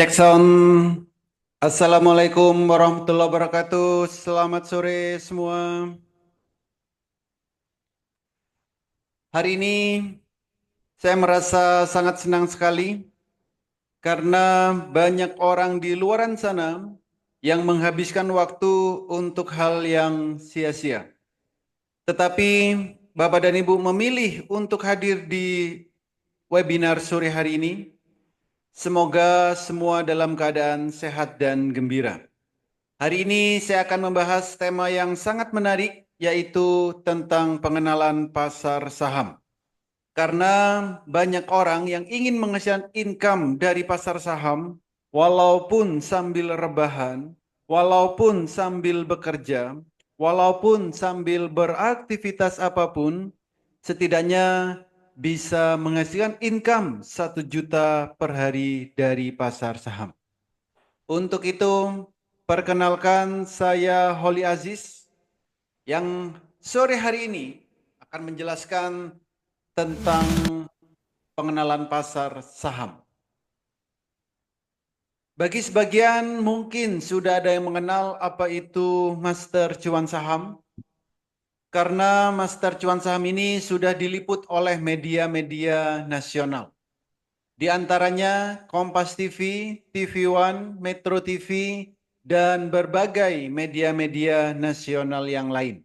Cek sound. Assalamualaikum warahmatullahi wabarakatuh. Selamat sore semua. Hari ini saya merasa sangat senang sekali karena banyak orang di luaran sana yang menghabiskan waktu untuk hal yang sia-sia. Tetapi Bapak dan Ibu memilih untuk hadir di webinar sore hari ini. Semoga semua dalam keadaan sehat dan gembira. Hari ini saya akan membahas tema yang sangat menarik, yaitu tentang pengenalan pasar saham. Karena banyak orang yang ingin menghasilkan income dari pasar saham, walaupun sambil rebahan, walaupun sambil bekerja, walaupun sambil beraktivitas apapun, setidaknya bisa menghasilkan income 1 juta per hari dari pasar saham. Untuk itu, perkenalkan saya Holly Aziz yang sore hari ini akan menjelaskan tentang pengenalan pasar saham. Bagi sebagian mungkin sudah ada yang mengenal apa itu Master Cuan Saham, karena Master Cuan Saham ini sudah diliput oleh media-media nasional. Di antaranya Kompas TV, TV One, Metro TV, dan berbagai media-media nasional yang lain.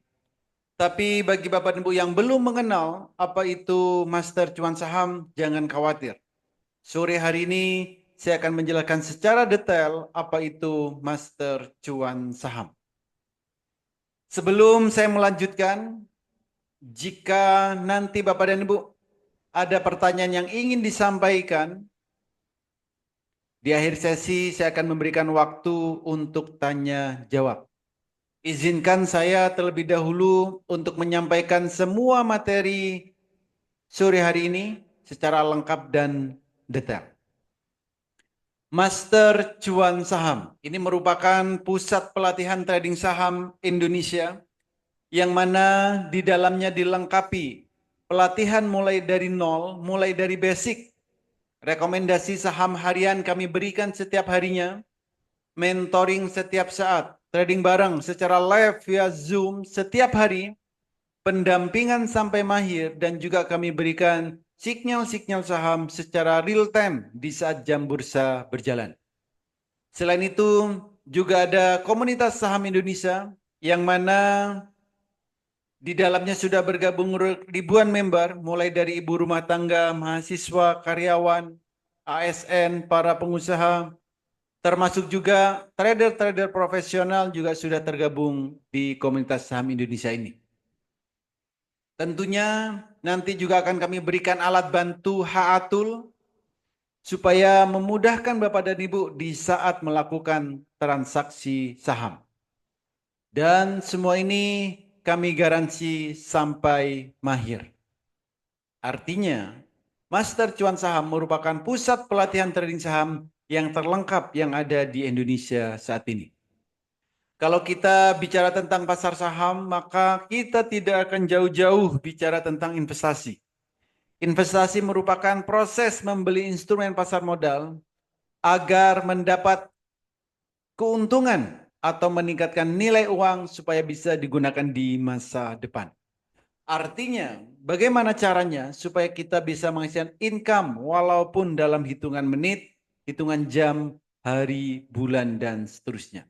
Tapi bagi Bapak dan Ibu yang belum mengenal apa itu Master Cuan Saham, jangan khawatir. Sore hari ini saya akan menjelaskan secara detail apa itu Master Cuan Saham. Sebelum saya melanjutkan, jika nanti Bapak dan Ibu ada pertanyaan yang ingin disampaikan, di akhir sesi saya akan memberikan waktu untuk tanya jawab. Izinkan saya terlebih dahulu untuk menyampaikan semua materi sore hari ini secara lengkap dan detail. Master Cuan Saham ini merupakan pusat pelatihan trading saham Indonesia yang mana di dalamnya dilengkapi pelatihan mulai dari nol, mulai dari basic, rekomendasi saham harian kami berikan setiap harinya, mentoring setiap saat, trading bareng secara live via Zoom setiap hari, pendampingan sampai mahir, dan juga kami berikan sinyal-sinyal saham secara real time di saat jam bursa berjalan. Selain itu, juga ada komunitas saham Indonesia yang mana di dalamnya sudah bergabung ribuan member, mulai dari ibu rumah tangga, mahasiswa, karyawan, ASN, para pengusaha, termasuk juga trader-trader profesional juga sudah tergabung di komunitas saham Indonesia ini. Tentunya nanti juga akan kami berikan alat bantu HA Tool supaya memudahkan Bapak dan Ibu di saat melakukan transaksi saham. Dan semua ini kami garansi sampai mahir. Artinya, Master Cuan Saham merupakan pusat pelatihan trading saham yang terlengkap yang ada di Indonesia saat ini. Kalau kita bicara tentang pasar saham, maka kita tidak akan jauh-jauh bicara tentang investasi. Investasi merupakan proses membeli instrumen pasar modal agar mendapat keuntungan atau meningkatkan nilai uang supaya bisa digunakan di masa depan. Artinya, bagaimana caranya supaya kita bisa menghasilkan income walaupun dalam hitungan menit, hitungan jam, hari, bulan, dan seterusnya.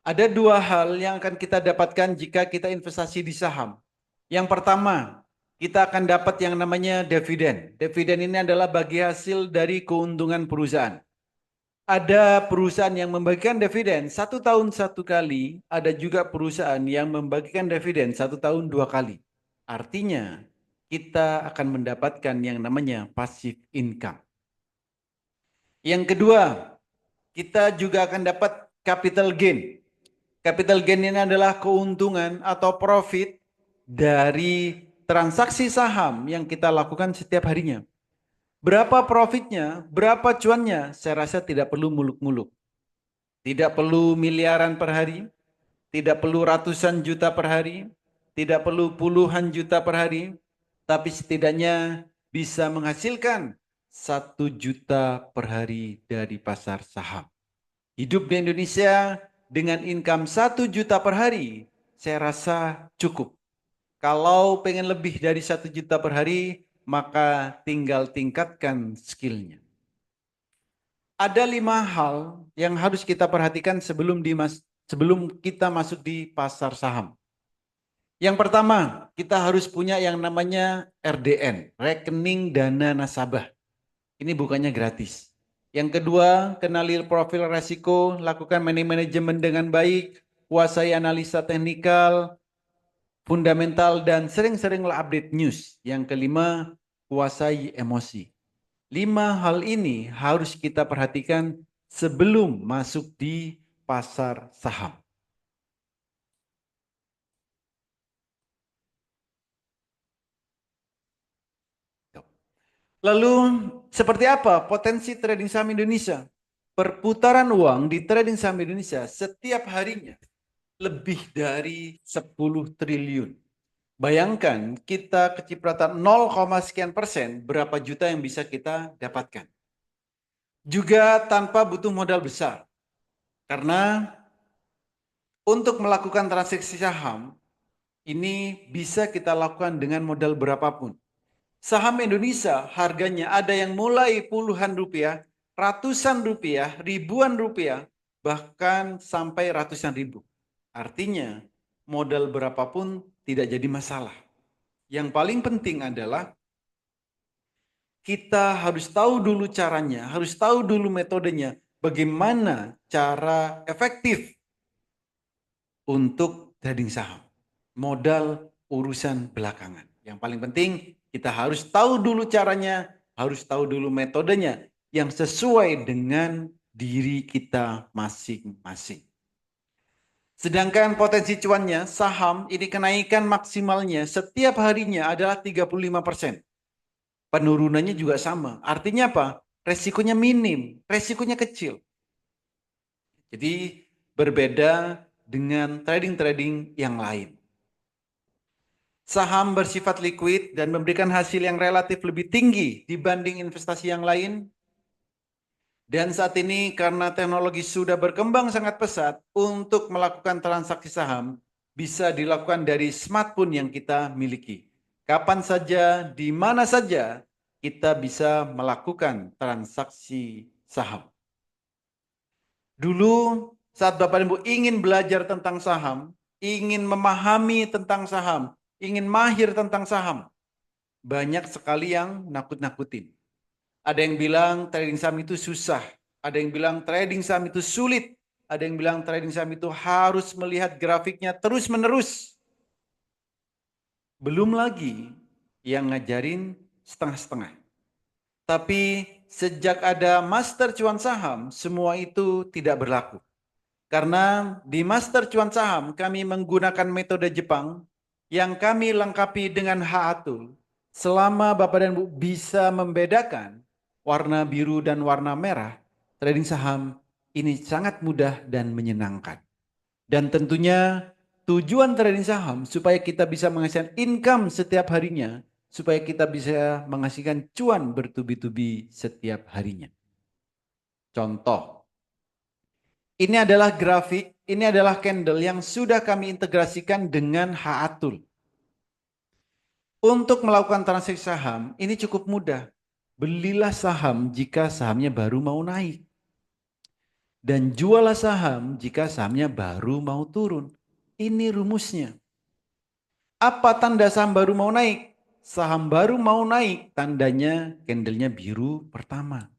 Ada dua hal yang akan kita dapatkan jika kita investasi di saham. Yang pertama, kita akan dapat yang namanya dividen. Dividen ini adalah bagi hasil dari keuntungan perusahaan. Ada perusahaan yang membagikan dividen 1 tahun 1 kali, ada juga perusahaan yang membagikan dividen 1 tahun 2 kali. Artinya, kita akan mendapatkan yang namanya passive income. Yang kedua, kita juga akan dapat capital gain. Capital gain ini adalah keuntungan atau profit dari transaksi saham yang kita lakukan setiap harinya. Berapa profitnya, berapa cuannya, saya rasa tidak perlu muluk-muluk. Tidak perlu miliaran per hari, tidak perlu ratusan juta per hari, tidak perlu puluhan juta per hari, tapi setidaknya bisa menghasilkan 1 juta per hari dari pasar saham. Hidup di Indonesia dengan income 1 juta per hari, saya rasa cukup. Kalau pengen lebih dari 1 juta per hari, maka tinggal tingkatkan skillnya. Ada 5 hal yang harus kita perhatikan sebelum kita masuk di pasar saham. Yang pertama, kita harus punya yang namanya RDN, rekening dana nasabah. Ini bukannya gratis. Yang kedua, kenali profil resiko, lakukan manajemen dengan baik, kuasai analisa teknikal, fundamental, dan sering-seringlah update news. Yang kelima, kuasai emosi. 5 hal ini harus kita perhatikan sebelum masuk di pasar saham. Lalu seperti apa potensi trading saham Indonesia? Perputaran uang di trading saham Indonesia setiap harinya lebih dari 10 triliun. Bayangkan kita kecipratan 0, sekian persen, berapa juta yang bisa kita dapatkan. Juga tanpa butuh modal besar. Karena untuk melakukan transaksi saham, ini bisa kita lakukan dengan modal berapapun. Saham Indonesia harganya ada yang mulai puluhan rupiah, ratusan rupiah, ribuan rupiah, bahkan sampai ratusan ribu. Artinya modal berapapun tidak jadi masalah. Yang paling penting adalah kita harus tahu dulu caranya, harus tahu dulu metodenya, bagaimana cara efektif untuk trading saham. Modal urusan belakangan. Yang paling penting kita harus tahu dulu caranya, harus tahu dulu metodenya yang sesuai dengan diri kita masing-masing. Sedangkan potensi cuannya, saham ini kenaikan maksimalnya setiap harinya adalah 35%. Penurunannya juga sama. Artinya apa? Resikonya minim, resikonya kecil. Jadi berbeda dengan trading-trading yang lain. Saham bersifat liquid dan memberikan hasil yang relatif lebih tinggi dibanding investasi yang lain. Dan saat ini karena teknologi sudah berkembang sangat pesat untuk melakukan transaksi saham bisa dilakukan dari smartphone yang kita miliki. Kapan saja, di mana saja kita bisa melakukan transaksi saham. Dulu saat Bapak dan Ibu ingin belajar tentang saham, ingin memahami tentang saham, ingin mahir tentang saham, banyak sekali yang nakut-nakutin. Ada yang bilang trading saham itu susah, ada yang bilang trading saham itu sulit, ada yang bilang trading saham itu harus melihat grafiknya terus-menerus. Belum lagi yang ngajarin setengah-setengah. Tapi sejak ada master cuan saham, semua itu tidak berlaku. Karena di master cuan saham kami menggunakan metode Jepang yang kami lengkapi dengan H-Atul. Selama Bapak dan Ibu bisa membedakan warna biru dan warna merah, trading saham ini sangat mudah dan menyenangkan. Dan tentunya tujuan trading saham supaya kita bisa menghasilkan income setiap harinya, supaya kita bisa menghasilkan cuan bertubi-tubi setiap harinya. Contoh, ini adalah grafik, ini adalah candle yang sudah kami integrasikan dengan H-Atul. Untuk melakukan transaksi saham, ini cukup mudah. Belilah saham jika sahamnya baru mau naik. Dan jualah saham jika sahamnya baru mau turun. Ini rumusnya. Apa tanda saham baru mau naik? Saham baru mau naik, tandanya candlenya biru pertama.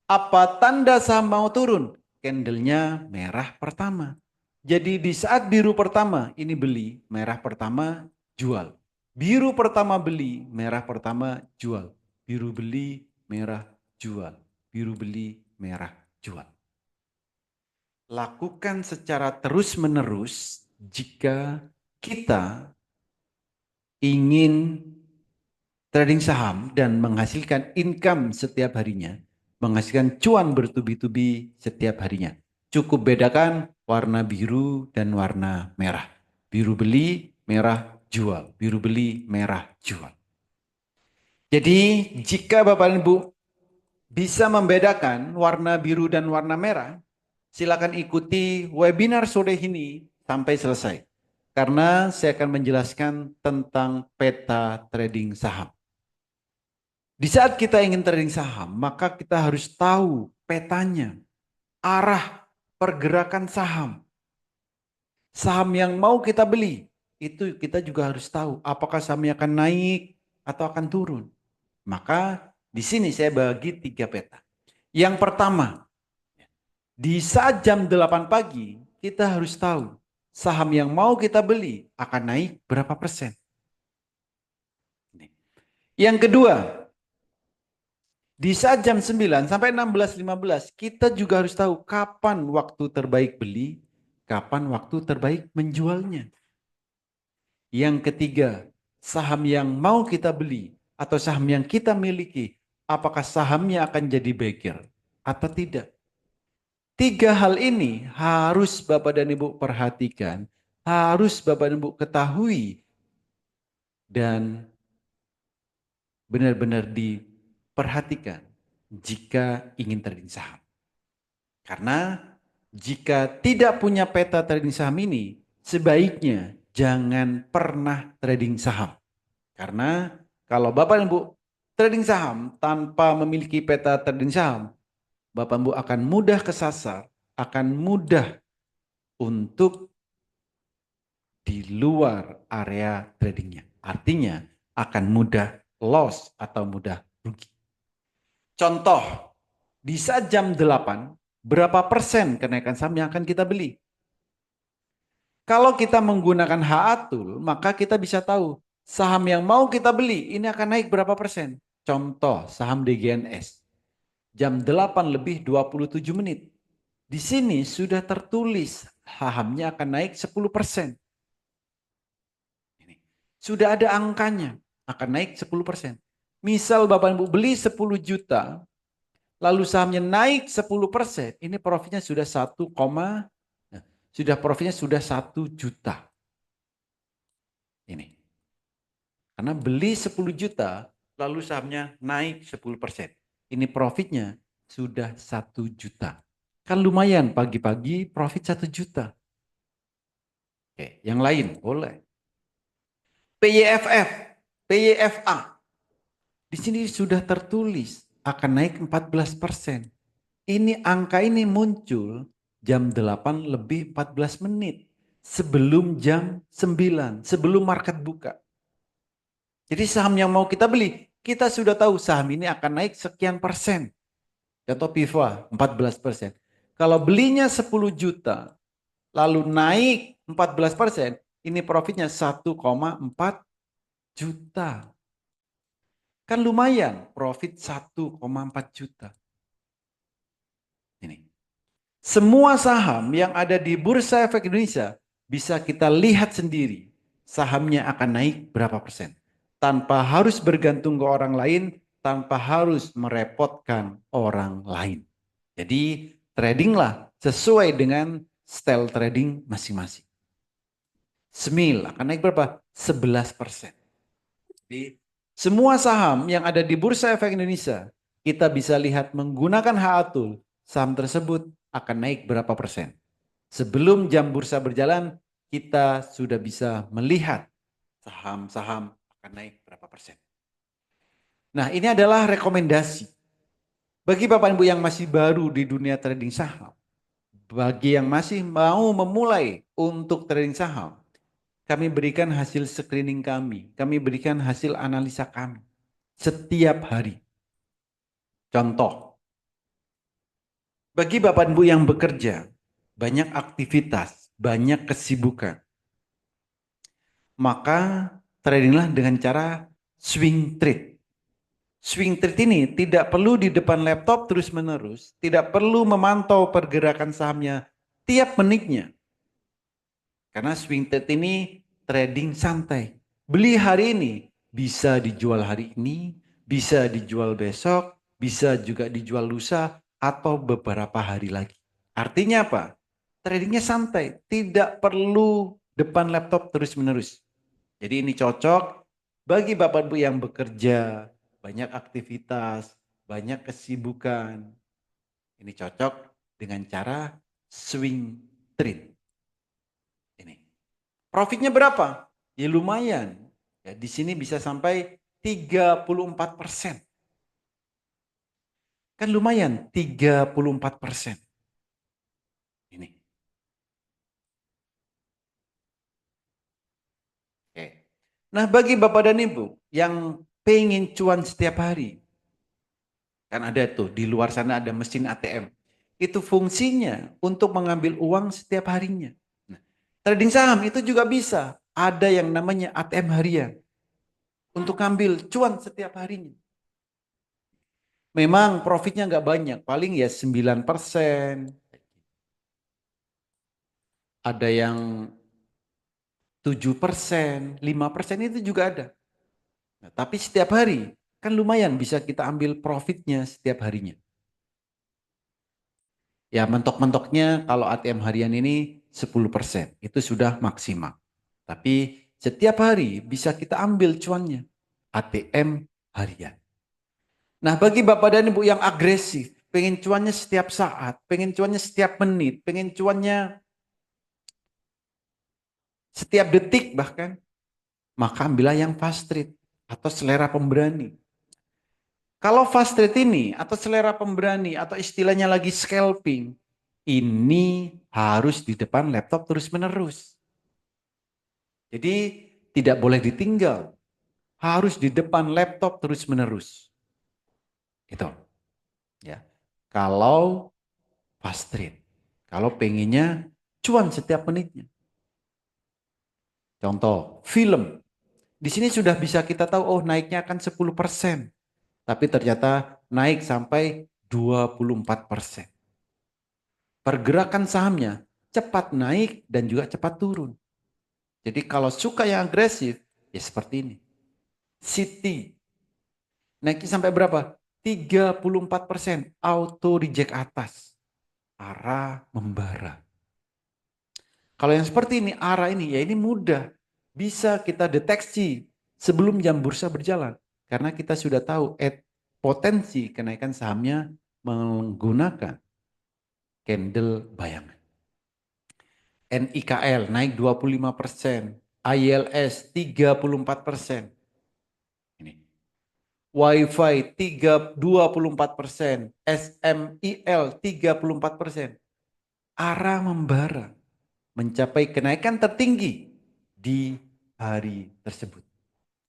Apa tanda saham mau turun? Candlenya merah pertama. Jadi di saat biru pertama ini beli, merah pertama jual. Biru pertama beli, merah pertama jual. Biru beli, merah jual. Biru beli, merah jual. Lakukan secara terus-menerus jika kita ingin trading saham dan menghasilkan income setiap harinya, menghasilkan cuan bertubi-tubi setiap harinya. Cukup bedakan warna biru dan warna merah. Biru beli, merah jual. Biru beli, merah jual. Jadi jika Bapak dan Ibu bisa membedakan warna biru dan warna merah, silakan ikuti webinar sore ini sampai selesai. Karena saya akan menjelaskan tentang peta trading saham. Di saat kita ingin trading saham, maka kita harus tahu petanya, arah pergerakan saham. Saham yang mau kita beli, itu kita juga harus tahu apakah sahamnya akan naik atau akan turun. Maka di sini saya bagi 3 peta. Yang pertama, di saat jam 8 pagi, kita harus tahu saham yang mau kita beli akan naik berapa persen. Yang kedua, di saat jam 9 sampai 16.15, kita juga harus tahu kapan waktu terbaik beli, kapan waktu terbaik menjualnya. Yang ketiga, saham yang mau kita beli atau saham yang kita miliki, apakah sahamnya akan jadi bagger atau tidak? 3 hal ini harus Bapak dan Ibu perhatikan, harus Bapak dan Ibu ketahui, dan benar-benar diperhatikan jika ingin trading saham. Karena jika tidak punya peta trading saham ini, sebaiknya jangan pernah trading saham. Karena kalau Bapak dan Ibu trading saham tanpa memiliki peta trading saham, Bapak dan Ibu akan mudah kesasar, akan mudah untuk di luar area tradingnya. Artinya akan mudah loss atau mudah rugi. Contoh, di saat jam 8, berapa persen kenaikan saham yang akan kita beli? Kalau kita menggunakan HA-Tool, maka kita bisa tahu saham yang mau kita beli ini akan naik berapa persen. Contoh, saham DGNS. Jam 8 lebih 27 menit. Di sini sudah tertulis sahamnya akan naik 10%. Sudah ada angkanya, akan naik 10%. Misal Bapak Ibu beli 10 juta, lalu sahamnya naik 10%, ini profitnya sudah 1 juta. Ini. Karena beli 10 juta, lalu sahamnya naik 10%. Ini profitnya sudah 1 juta. Kan lumayan pagi-pagi profit 1 juta. Oke, yang lain boleh. PYFF, PYFA. Di sini sudah tertulis akan naik 14%. Ini angka ini muncul jam 8 lebih 14 menit. Sebelum jam 9, sebelum market buka. Jadi saham yang mau kita beli, kita sudah tahu saham ini akan naik sekian persen. Contoh PIVA 14%. Kalau belinya 10 juta, lalu naik 14%, ini profitnya 1,4 juta. Kan lumayan, profit 1,4 juta. Ini. Semua saham yang ada di Bursa Efek Indonesia bisa kita lihat sendiri sahamnya akan naik berapa persen. Tanpa harus bergantung ke orang lain, tanpa harus merepotkan orang lain. Jadi tradinglah sesuai dengan style trading masing-masing. SMIL akan naik berapa? 11%. Jadi semua saham yang ada di Bursa Efek Indonesia, kita bisa lihat menggunakan HA-Tool, saham tersebut akan naik berapa persen. Sebelum jam bursa berjalan, kita sudah bisa melihat saham-saham akan naik berapa persen. Nah, ini adalah rekomendasi. Bagi Bapak Ibu yang masih baru di dunia trading saham, bagi yang masih mau memulai untuk trading saham, kami berikan hasil screening kami berikan hasil analisa kami setiap hari. Contoh, bagi Bapak Ibu yang bekerja, banyak aktivitas, banyak kesibukan, maka tradinglah dengan cara swing trade. Swing trade ini tidak perlu di depan laptop terus-menerus, tidak perlu memantau pergerakan sahamnya tiap menitnya. Karena swing trade ini trading santai. Beli hari ini, bisa dijual hari ini, bisa dijual besok, bisa juga dijual lusa, atau beberapa hari lagi. Artinya apa? Tradingnya santai, tidak perlu depan laptop terus-menerus. Jadi ini cocok bagi Bapak Ibu yang bekerja, banyak aktivitas, banyak kesibukan. Ini cocok dengan cara swing trade. Ini. Profitnya berapa? Ya lumayan. Ya, di sini bisa sampai 34%. Kan lumayan 34%. Ini. Oke. Nah, bagi Bapak dan Ibu yang pengen cuan setiap hari, kan ada tuh di luar sana ada mesin ATM. Itu fungsinya untuk mengambil uang setiap harinya. Nah, trading saham itu juga bisa. Ada yang namanya ATM harian untuk ambil cuan setiap harinya. Memang profitnya nggak banyak, paling ya 9%. Ada yang 7%, 5% itu juga ada. Nah, tapi setiap hari kan lumayan bisa kita ambil profitnya setiap harinya. Ya mentok-mentoknya kalau ATM harian ini 10%. Itu sudah maksimal. Tapi setiap hari bisa kita ambil cuannya. ATM harian. Nah bagi Bapak dan Ibu yang agresif, pengen cuannya setiap saat, pengen cuannya setiap menit, pengen cuannya setiap detik bahkan, maka ambillah yang fast trade atau selera pemberani. Kalau fast trade ini atau selera pemberani atau istilahnya lagi scalping, ini harus di depan laptop terus-menerus. Jadi tidak boleh ditinggal, harus di depan laptop terus-menerus. Itu ya. Kalau fast trade, kalau pengennya cuan setiap menitnya. Contoh, film. Di sini sudah bisa kita tahu, oh naiknya akan 10%. Tapi ternyata naik sampai 24%. Pergerakan sahamnya cepat naik dan juga cepat turun. Jadi kalau suka yang agresif, ya seperti ini. City naiknya sampai berapa? 34%. Auto reject atas. Arah membara. Kalau yang seperti ini, arah ini, ya ini mudah. Bisa kita deteksi sebelum jam bursa berjalan. Karena kita sudah tahu potensi kenaikan sahamnya menggunakan candle bayangan. NIKL naik 25%, ILS 34%. Ini. WiFi 24%, SMIL 34%. Arah membara mencapai kenaikan tertinggi di hari tersebut.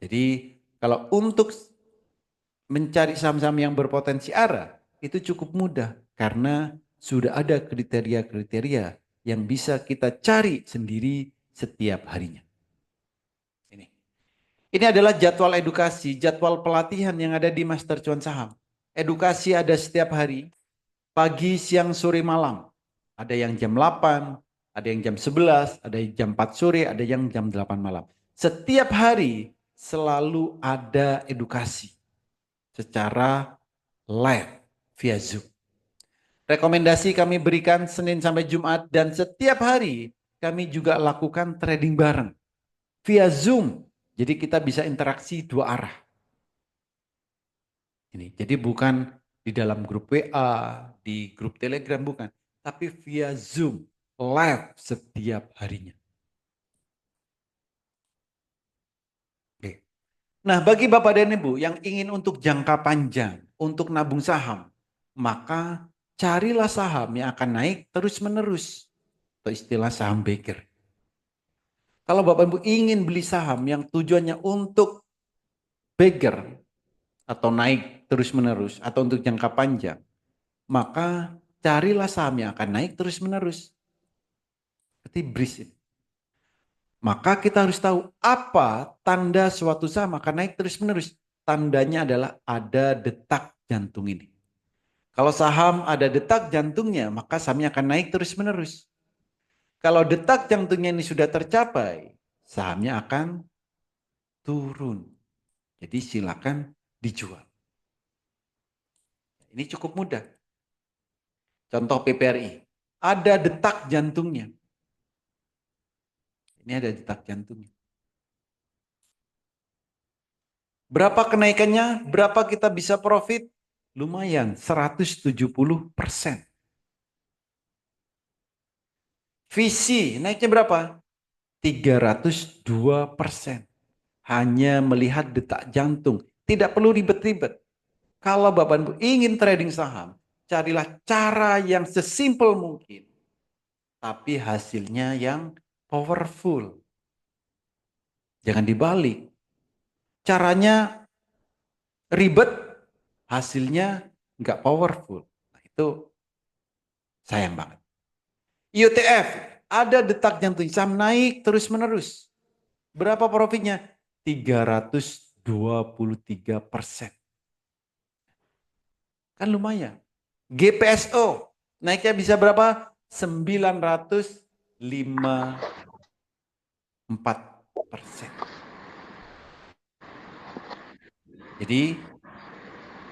Jadi kalau untuk mencari saham-saham yang berpotensi arah itu cukup mudah karena sudah ada kriteria-kriteria yang bisa kita cari sendiri setiap harinya. Ini. Ini adalah jadwal edukasi, jadwal pelatihan yang ada di Master Cuan Saham. Edukasi ada setiap hari, pagi, siang, sore, malam. Ada yang jam 8, ada yang jam 11, ada yang jam 4 sore, ada yang jam 8 malam. Setiap hari selalu ada edukasi secara live via Zoom. Rekomendasi kami berikan Senin sampai Jumat dan setiap hari kami juga lakukan trading bareng via Zoom. Jadi kita bisa interaksi dua arah. Ini. Jadi bukan di dalam grup WA, di grup Telegram bukan, tapi via Zoom live setiap harinya. Oke. Nah, bagi Bapak dan Ibu yang ingin untuk jangka panjang, untuk nabung saham, maka carilah saham yang akan naik terus-menerus. Atau istilah saham baker. Kalau Bapak Ibu ingin beli saham yang tujuannya untuk baker atau naik terus-menerus atau untuk jangka panjang, maka carilah saham yang akan naik terus-menerus. Seperti BRIS ini. Maka kita harus tahu apa tanda suatu saham akan naik terus-menerus. Tandanya adalah ada detak jantung ini. Kalau saham ada detak jantungnya, maka sahamnya akan naik terus-menerus. Kalau detak jantungnya ini sudah tercapai, sahamnya akan turun. Jadi silakan dijual. Ini cukup mudah. Contoh PPRI. Ada detak jantungnya. Ini ada detak jantungnya. Berapa kenaikannya? Berapa kita bisa profit? Lumayan, 170%. Visi naiknya berapa? 302%. Hanya melihat detak jantung. Tidak perlu ribet-ribet. Kalau Bapak Ibu ingin trading saham, carilah cara yang sesimpel mungkin. Tapi hasilnya yang powerful. Jangan dibalik. Caranya ribet, hasilnya nggak powerful. Nah, itu sayang banget. IOTF, ada detak jantung saham naik terus-menerus. Berapa profitnya? 323%. Kan lumayan. GPSO, naiknya bisa berapa? 954%. Jadi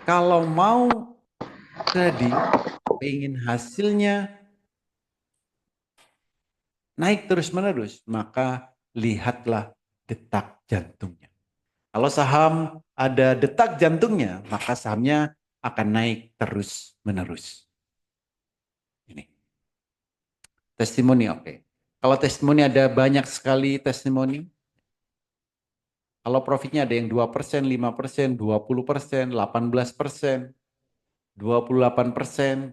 kalau mau trading, ingin hasilnya naik terus-menerus, maka lihatlah detak jantungnya. Kalau saham ada detak jantungnya, maka sahamnya akan naik terus-menerus. Ini. Testimoni, oke. Kalau testimoni ada banyak sekali testimoni. Kalau profitnya ada yang 2%, 5%, 20%, 18%, 28%,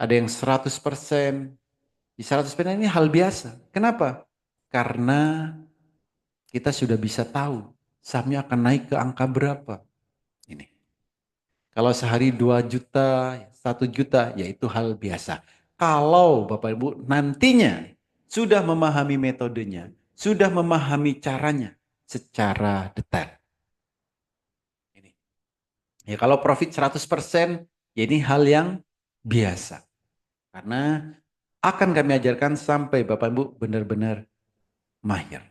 ada yang 100%. Di 100% ini hal biasa. Kenapa? Karena kita sudah bisa tahu sahamnya akan naik ke angka berapa. Ini. Kalau sehari 2 juta, 1 juta, ya itu hal biasa. Kalau Bapak Ibu nantinya sudah memahami metodenya, sudah memahami caranya secara detail. Ini. Ya kalau profit 100%, ya ini hal yang biasa. Karena akan kami ajarkan sampai Bapak Ibu benar-benar mahir.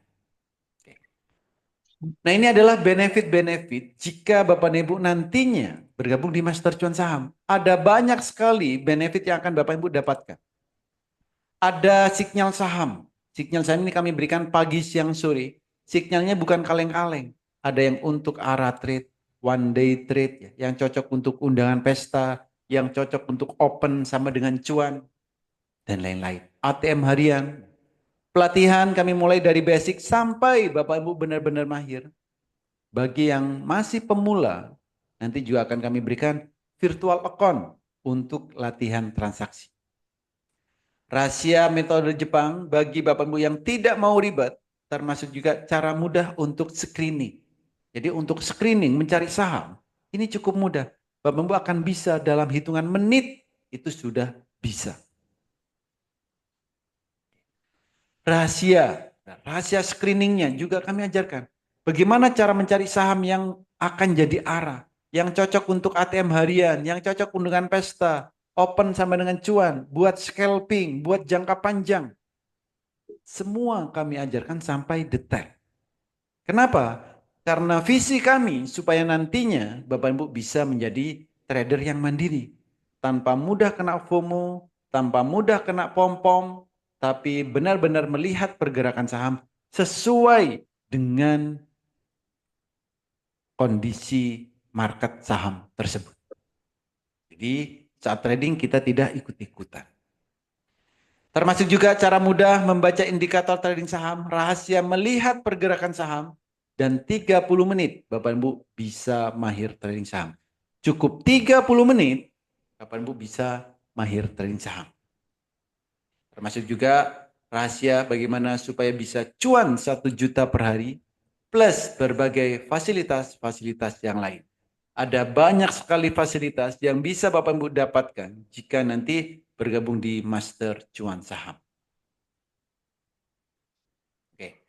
Nah ini adalah benefit-benefit jika Bapak dan Ibu nantinya bergabung di Master Cuan Saham. Ada banyak sekali benefit yang akan Bapak Ibu dapatkan. Ada sinyal saham. Sinyal saham ini kami berikan pagi, siang, sore. Sinyalnya bukan kaleng-kaleng. Ada yang untuk ARA trade, one day trade, yang cocok untuk undangan pesta, yang cocok untuk open sama dengan cuan, dan lain-lain. ATM harian. Pelatihan kami mulai dari basic sampai Bapak Ibu benar-benar mahir. Bagi yang masih pemula, nanti juga akan kami berikan virtual account untuk latihan transaksi. Rahasia metode Jepang bagi Bapak Ibu yang tidak mau ribet, termasuk juga cara mudah untuk screening. Jadi untuk screening, mencari saham, ini cukup mudah. Bapak Ibu akan bisa dalam hitungan menit, itu sudah bisa. Rahasia screeningnya juga kami ajarkan. Bagaimana cara mencari saham yang akan jadi arah, yang cocok untuk ATM harian, yang cocok undangan pesta, open sama dengan cuan, buat scalping, buat jangka panjang. Semua kami ajarkan sampai detail. Kenapa? Karena visi kami supaya nantinya Bapak Ibu bisa menjadi trader yang mandiri. Tanpa mudah kena FOMO, tanpa mudah kena pom-pom, tapi benar-benar melihat pergerakan saham sesuai dengan kondisi market saham tersebut. Jadi saat trading kita tidak ikut-ikutan. Termasuk juga cara mudah membaca indikator trading saham, rahasia melihat pergerakan saham, dan 30 menit Bapak Ibu bisa mahir trading saham. Cukup 30 menit Bapak Ibu bisa mahir trading saham. Termasuk juga rahasia bagaimana supaya bisa cuan 1 juta per hari plus berbagai fasilitas-fasilitas yang lain. Ada banyak sekali fasilitas yang bisa Bapak Ibu dapatkan jika nanti bergabung di Master Cuan Saham. Oke.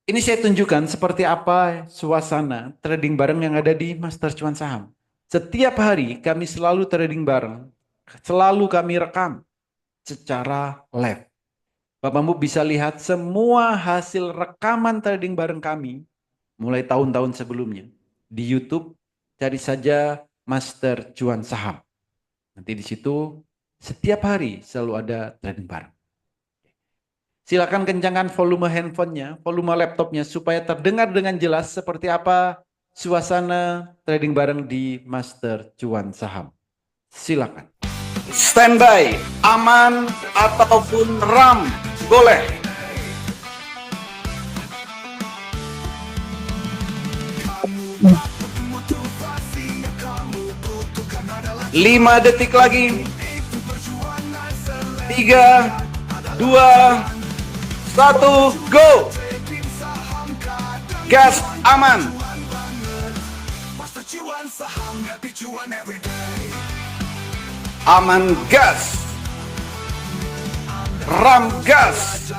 Ini saya tunjukkan seperti apa suasana trading bareng yang ada di Master Cuan Saham. Setiap hari kami selalu trading bareng, selalu kami rekam secara live. Bapak Ibu bisa lihat semua hasil rekaman trading bareng kami mulai tahun-tahun sebelumnya. Di YouTube cari saja Master Cuan Saham. Nanti di situ setiap hari selalu ada trading bareng. Silakan kencangkan volume handphonenya, volume laptopnya supaya terdengar dengan jelas seperti apa suasana trading bareng di Master Cuan Saham. Silakan. Standby, aman ataupun RAM, boleh. Lima detik lagi. 3, 2, 1, go. Gas aman. Aman gas. RAM gas.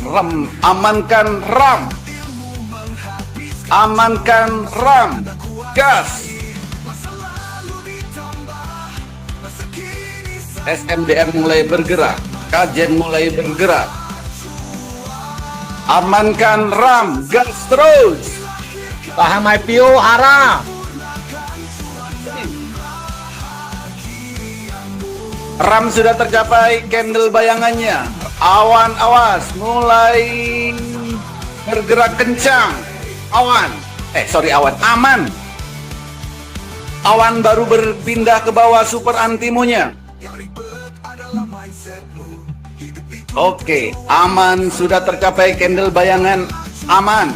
RAM, amankan RAM. Amankan RAM. Gas. SMDR mulai bergerak, kajian mulai bergerak. Amankan RAM, gas terus. Saham IPO arah. RAM sudah tercapai candle bayangannya. Awan awas, mulai bergerak kencang. Awan, aman. Awan baru berpindah ke bawah super antimonya. Oke, aman sudah tercapai candle bayangan aman.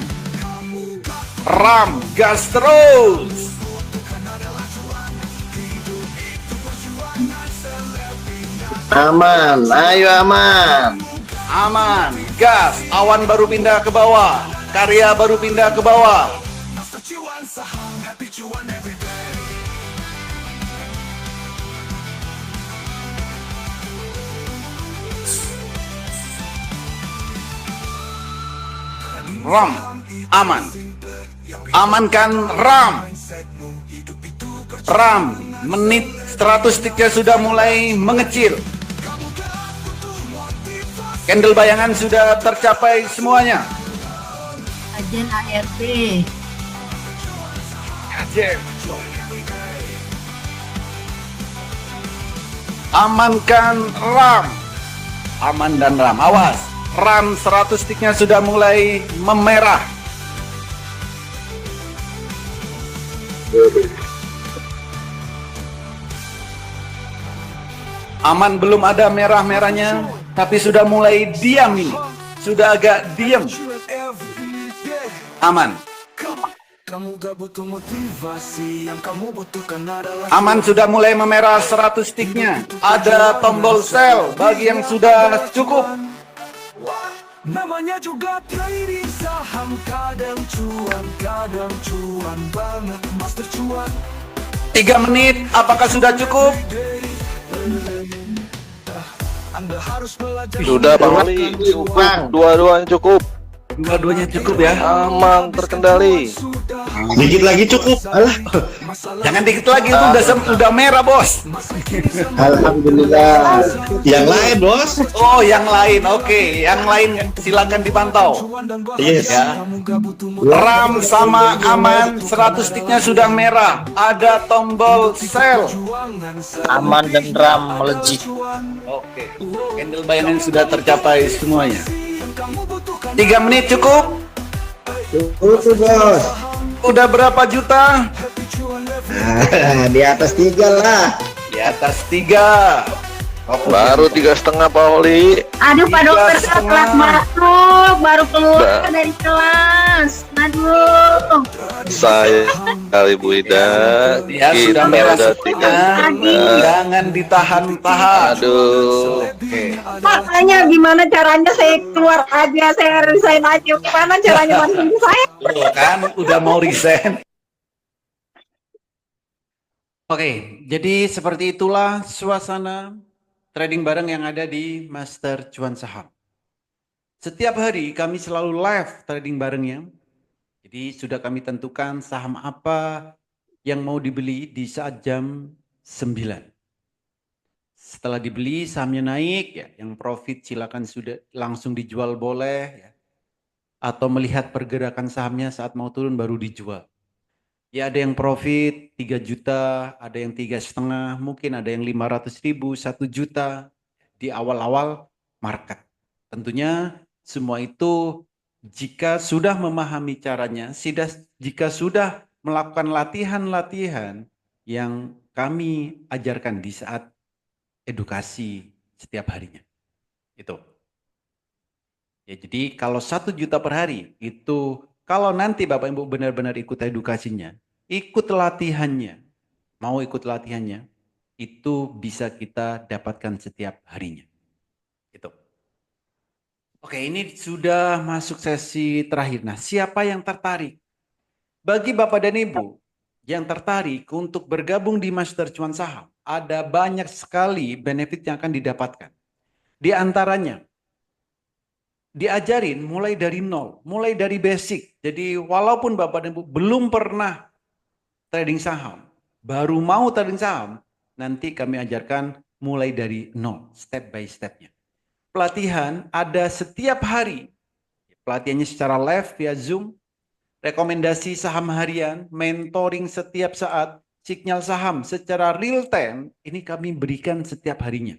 RAM gas terus. Aman, ayo aman. Aman, gas, awan baru pindah ke bawah. Karya baru pindah ke bawah. RAM aman. Amankan RAM. RAM menit 100 tiknya sudah mulai mengecil. Candle bayangan sudah tercapai semuanya. Kajian ARP. Amankan RAM. Aman dan RAM. Awas. RAM 100 tiknya sudah mulai memerah. Aman belum ada merah-merahnya, tapi sudah mulai diam ini. Sudah agak diam. Aman. Aman sudah mulai memerah 100 tiknya. Ada tombol sell bagi yang sudah cukup. Namanya juga trading saham, kadang cuan banget, master cuan. 3 menit, apakah sudah cukup? Anda harus belajar. Sudah Bang Ali, cukup, dua-duanya cukup, Dua-duanya cukup ya. aman terkendali. Dikit lagi cukup. Alah. Jangan dikit lagi, itu udah merah bos. Alhamdulillah. Yang lain bos. Oh yang lain, oke. Yang lain silakan dipantau. Yes. Ya. RAM sama aman 100 tiknya sudah merah. Ada tombol sell. Aman dan RAM melejit. Oke. Candle bayangan sudah tercapai semuanya. 3 menit cukup? Cukup bos. Udah berapa juta? Di atas 3 lah. Di atas 3. Baru 3,5 Pak Oli. Aduh Pak Dokter, setengah. kelas masuk, baru keluar dari kelas. Aduh. Saya kali Bu Ida, Ya kita sudah merah udah semuanya. Jangan ditahan-tahan. Aduh, Oke. Makanya gimana caranya saya keluar aja, saya resign aja. Gimana caranya bantuin saya? Loh, kan udah mau resign. Oke, jadi seperti itulah suasana trading bareng yang ada di Master Cuan Saham. Setiap hari kami selalu live trading barengnya. Jadi sudah kami tentukan saham apa yang mau dibeli di saat jam 9. Setelah dibeli sahamnya naik, ya, yang profit silakan sudah langsung dijual boleh, ya. Atau melihat pergerakan sahamnya saat mau turun baru dijual. Ya ada yang profit 3 juta, ada yang 3,5, mungkin ada yang 500.000, 1 juta di awal-awal market. Tentunya semua itu jika sudah memahami caranya, jika sudah melakukan latihan-latihan yang kami ajarkan di saat edukasi setiap harinya. Itu. Ya, jadi kalau 1 juta per hari itu kalau nanti Bapak Ibu benar-benar ikut edukasinya, ikut latihannya, mau ikut latihannya, itu bisa kita dapatkan setiap harinya. Itu. Oke, ini sudah masuk sesi terakhir. Nah, siapa yang tertarik? Bagi Bapak dan Ibu yang tertarik untuk bergabung di Master Cuan Saham, ada banyak sekali benefit yang akan didapatkan. Di antaranya, diajarin mulai dari nol, mulai dari basic. Jadi walaupun Bapak dan Ibu belum pernah trading saham, baru mau trading saham, nanti kami ajarkan mulai dari nol, step by stepnya. Pelatihan ada setiap hari. Pelatihannya secara live via Zoom, rekomendasi saham harian, mentoring setiap saat, sinyal saham secara real time, ini kami berikan setiap harinya.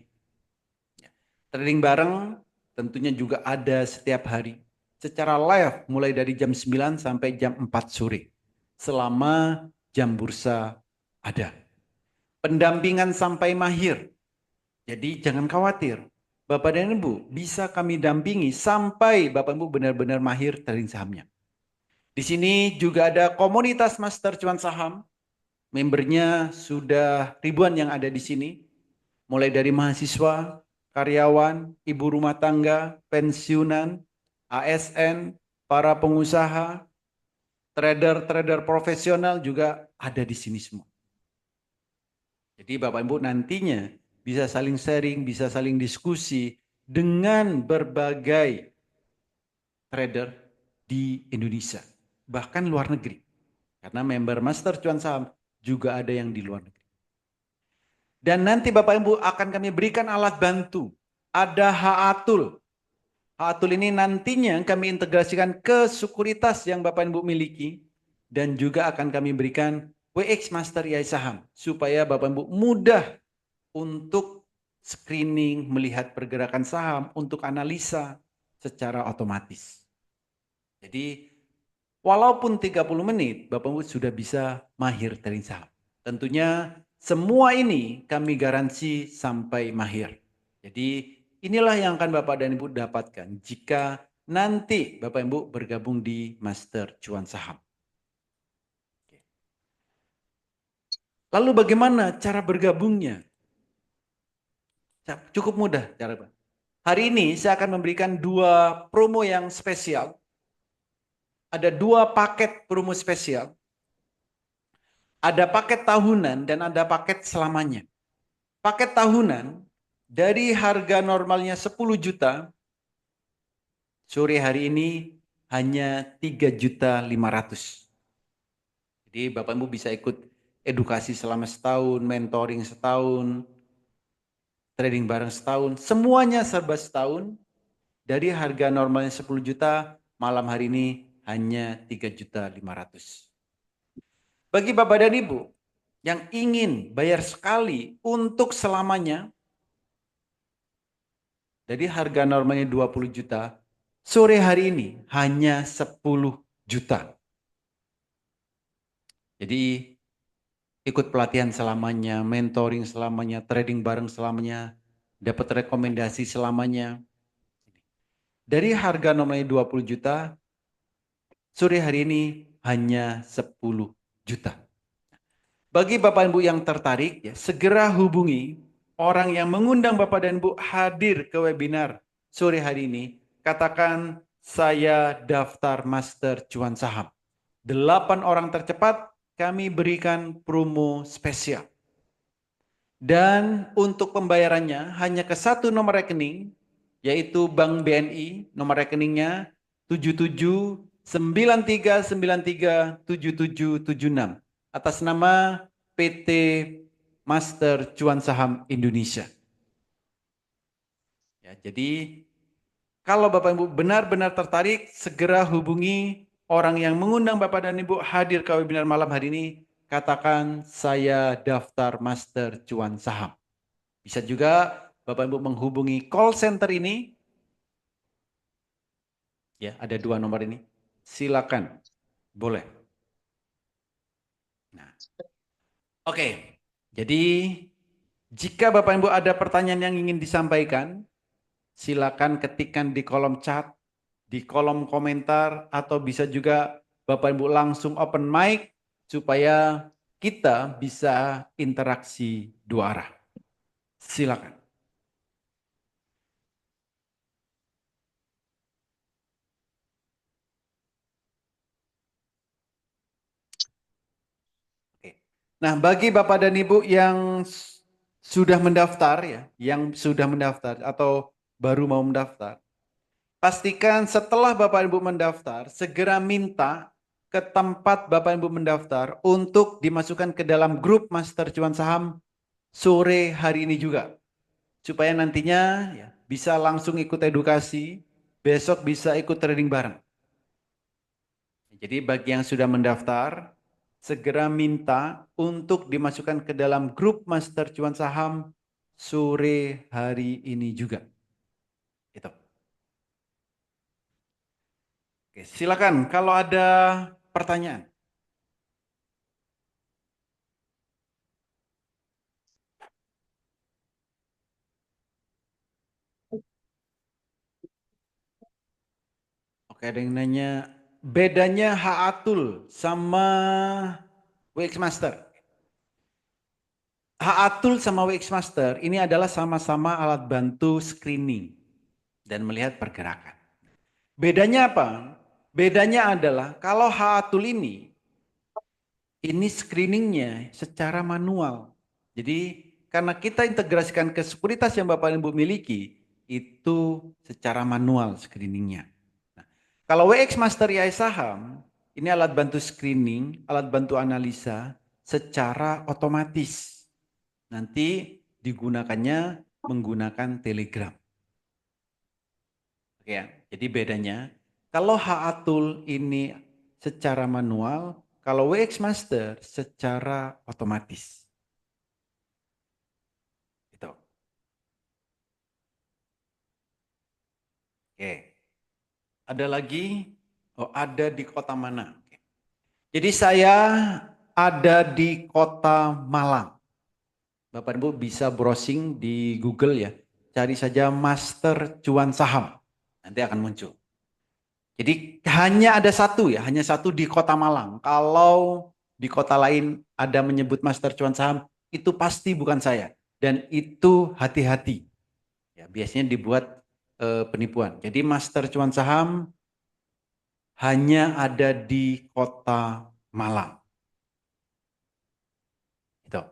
Trading bareng tentunya juga ada setiap hari. Secara live mulai dari jam 9 sampai jam 4 sore. Selama jam bursa ada. Pendampingan sampai mahir. Jadi jangan khawatir. Bapak dan Ibu bisa kami dampingi sampai Bapak Ibu benar-benar mahir trading sahamnya. Di sini juga ada komunitas Master Cuan Saham. Membernya sudah ribuan yang ada di sini. Mulai dari mahasiswa, karyawan, ibu rumah tangga, pensiunan, ASN, para pengusaha, trader-trader profesional juga ada di sini semua. Jadi Bapak Ibu nantinya bisa saling sharing, bisa saling diskusi dengan berbagai trader di Indonesia, bahkan luar negeri. Karena member Master Cuan Saham juga ada yang di luar negeri. Dan nanti Bapak Ibu akan kami berikan alat bantu. Ada HA-Tool. HA-Tool ini nantinya kami integrasikan ke sekuritas yang Bapak Ibu miliki. Dan juga akan kami berikan WX Master IAI Saham. Supaya Bapak Ibu mudah untuk screening, melihat pergerakan saham, untuk analisa secara otomatis. Jadi walaupun 30 menit Bapak Ibu sudah bisa mahir trading saham. Tentunya semua ini kami garansi sampai mahir. Jadi inilah yang akan Bapak dan Ibu dapatkan jika nanti Bapak Ibu bergabung di Master Cuan Saham. Lalu bagaimana cara bergabungnya? Cukup mudah cara. Hari ini saya akan memberikan 2 promo yang spesial. Ada 2 paket promo spesial. Ada paket tahunan dan ada paket selamanya. Paket tahunan dari harga normalnya 10 juta, sore hari ini hanya 3.500.000. Jadi Bapak Ibu bisa ikut edukasi selama setahun, mentoring setahun, trading bareng setahun, semuanya serba setahun. Dari harga normalnya 10 juta, malam hari ini hanya 3.500.000. Bagi Bapak dan Ibu yang ingin bayar sekali untuk selamanya, dari harga normalnya 20 juta, sore hari ini hanya 10 juta. Jadi ikut pelatihan selamanya, mentoring selamanya, trading bareng selamanya, dapat rekomendasi selamanya. Dari harga normalnya 20 juta, sore hari ini hanya 10 juta. Bagi Bapak Ibu yang tertarik, ya, segera hubungi orang yang mengundang Bapak dan Ibu hadir ke webinar sore hari ini. Katakan saya daftar Master Cuan Saham. 8 orang tercepat kami berikan promo spesial. Dan untuk pembayarannya hanya ke 1 nomor rekening, yaitu Bank BNI, nomor rekeningnya 7793937776 atas nama PT Master Cuan Saham Indonesia. Ya, jadi kalau Bapak Ibu benar-benar tertarik, segera hubungi orang yang mengundang Bapak dan Ibu hadir ke webinar malam hari ini. Katakan saya daftar Master Cuan Saham. Bisa juga Bapak Ibu menghubungi call center ini Ya, ada 2 nomor ini. Silakan. Boleh. Nah, oke. Jadi jika Bapak Ibu ada pertanyaan yang ingin disampaikan, silakan ketikkan di kolom chat, di kolom komentar, atau bisa juga Bapak Ibu langsung open mic supaya kita bisa interaksi 2 arah. Silakan. Oke. Nah, bagi Bapak dan Ibu yang sudah mendaftar ya, yang sudah mendaftar atau baru mau mendaftar, pastikan setelah Bapak Ibu mendaftar, segera minta ke tempat Bapak Ibu mendaftar untuk dimasukkan ke dalam grup Master Cuan Saham sore hari ini juga. Supaya nantinya ya, bisa langsung ikut edukasi, besok bisa ikut trading bareng. Jadi bagi yang sudah mendaftar, segera minta untuk dimasukkan ke dalam grup Master Cuan Saham sore hari ini juga. Itu. Oke, silakan kalau ada pertanyaan. Oke, ada yang nanya bedanya Haatul sama WX Master. Haatul sama WX Master ini adalah sama-sama alat bantu screening dan melihat pergerakan. Bedanya apa? Bedanya adalah kalau Haatul ini screeningnya secara manual. Jadi karena kita integrasikan ke sekuritas yang Bapak Ibu miliki, itu secara manual screeningnya. Nah, kalau WX Master IAI Saham, ini alat bantu screening, alat bantu analisa secara otomatis. Nanti digunakannya menggunakan Telegram. Oke ya, jadi bedanya, kalau Haatul ini secara manual, kalau WX Master secara otomatis. Gitu. Oke. Ada lagi? Oh, ada di kota mana? Oke. Jadi saya ada di kota Malang. Bapak Ibu bisa browsing di Google ya. Cari saja Master Cuan Saham. Nanti akan muncul. Jadi hanya ada satu ya, hanya satu di kota Malang. Kalau di kota lain ada menyebut Master Cuan Saham, itu pasti bukan saya. Dan itu hati-hati. Ya, biasanya dibuat penipuan. Jadi Master Cuan Saham hanya ada di kota Malang. Itu.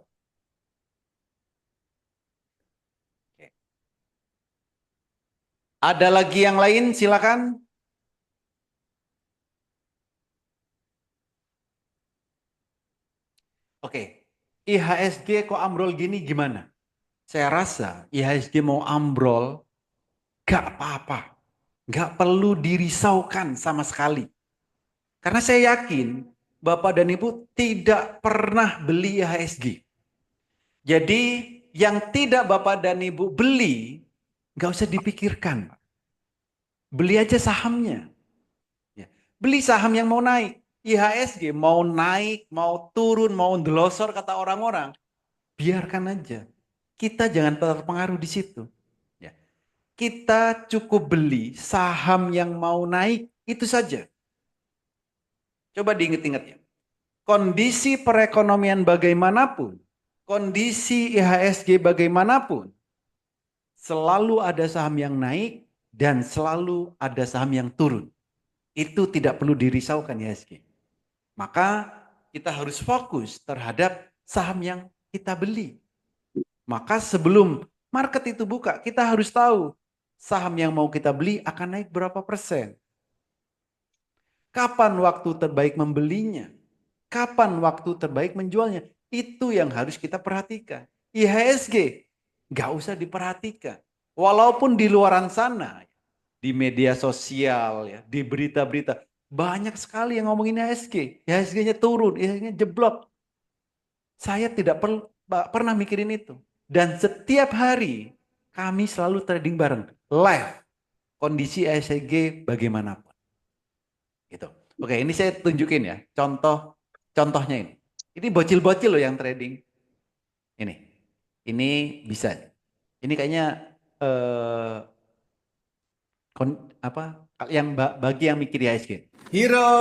Oke. Ada lagi yang lain, silakan. Oke, IHSG kok ambrol gini gimana? Saya rasa IHSG mau ambrol gak apa-apa. Gak perlu dirisaukan sama sekali. Karena saya yakin Bapak dan Ibu tidak pernah beli IHSG. Jadi yang tidak Bapak dan Ibu beli gak usah dipikirkan. Beli aja sahamnya. Ya. Beli saham yang mau naik. IHSG mau naik, mau turun, mau ndelosor kata orang-orang. Biarkan aja. Kita jangan terpengaruh di situ. Ya. Kita cukup beli saham yang mau naik, itu saja. Coba diingat-ingat ya. Kondisi perekonomian bagaimanapun, kondisi IHSG bagaimanapun, selalu ada saham yang naik dan selalu ada saham yang turun. Itu tidak perlu dirisaukan IHSG. Maka kita harus fokus terhadap saham yang kita beli. Maka sebelum market itu buka, kita harus tahu saham yang mau kita beli akan naik berapa persen. Kapan waktu terbaik membelinya? Kapan waktu terbaik menjualnya? Itu yang harus kita perhatikan. IHSG nggak usah diperhatikan. Walaupun di luaran sana, di media sosial, ya, di berita-berita, banyak sekali yang ngomongin IHSG. IHSG-nya turun, IHSG-nya jeblok. Saya tidak pernah mikirin itu. Dan setiap hari kami selalu trading bareng, live. Kondisi IHSG bagaimanapun. Oke, ini saya tunjukin ya, contohnya ini. Ini bocil-bocil loh yang trading. Ini bisa. Ini kayaknya bagi yang mikir IHSG. Hero,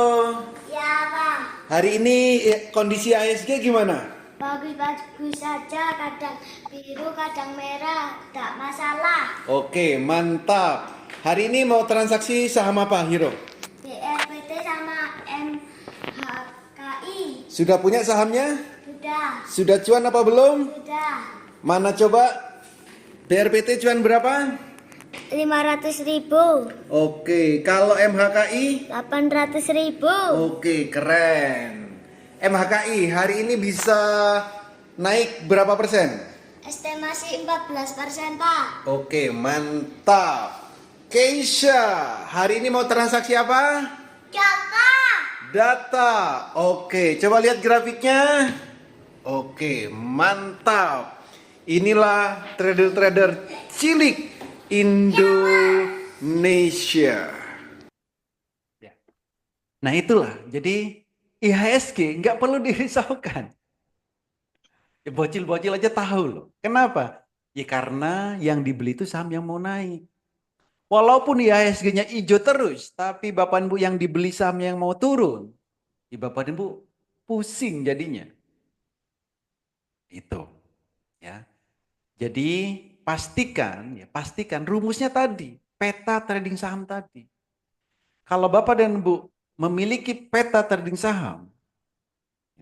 Ya bang, hari ini kondisi IHSG gimana? bagus-bagus saja, kadang biru, kadang merah, tak masalah. Oke, mantap. Hari ini mau transaksi saham apa, Hero? BRPT sama MHKI, Sudah punya sahamnya? sudah, Sudah cuan apa belum? sudah. Mana coba? BRPT cuan berapa? 500.000, Oke, kalau MHKI? 800.000, Oke, keren. MHKI hari ini bisa naik berapa persen? estimasi 14% Pak. Oke, mantap. Keisha, hari ini mau transaksi apa? Jaka, Data. Oke, coba lihat grafiknya. Oke, mantap. Inilah trader-trader cilik Indonesia. Ya. Nah itulah, jadi IHSG nggak perlu dirisaukan. Ya, bocil-bocil aja tahu loh. Kenapa? Ya karena yang dibeli itu saham yang mau naik. Walaupun IHSG-nya hijau terus, tapi Bapak Ibu yang dibeli saham yang mau turun, ya Bapak Ibu pusing jadinya. Itu. Ya. Jadi pastikan rumusnya tadi, peta trading saham tadi. Kalau Bapak dan Ibu memiliki peta trading saham,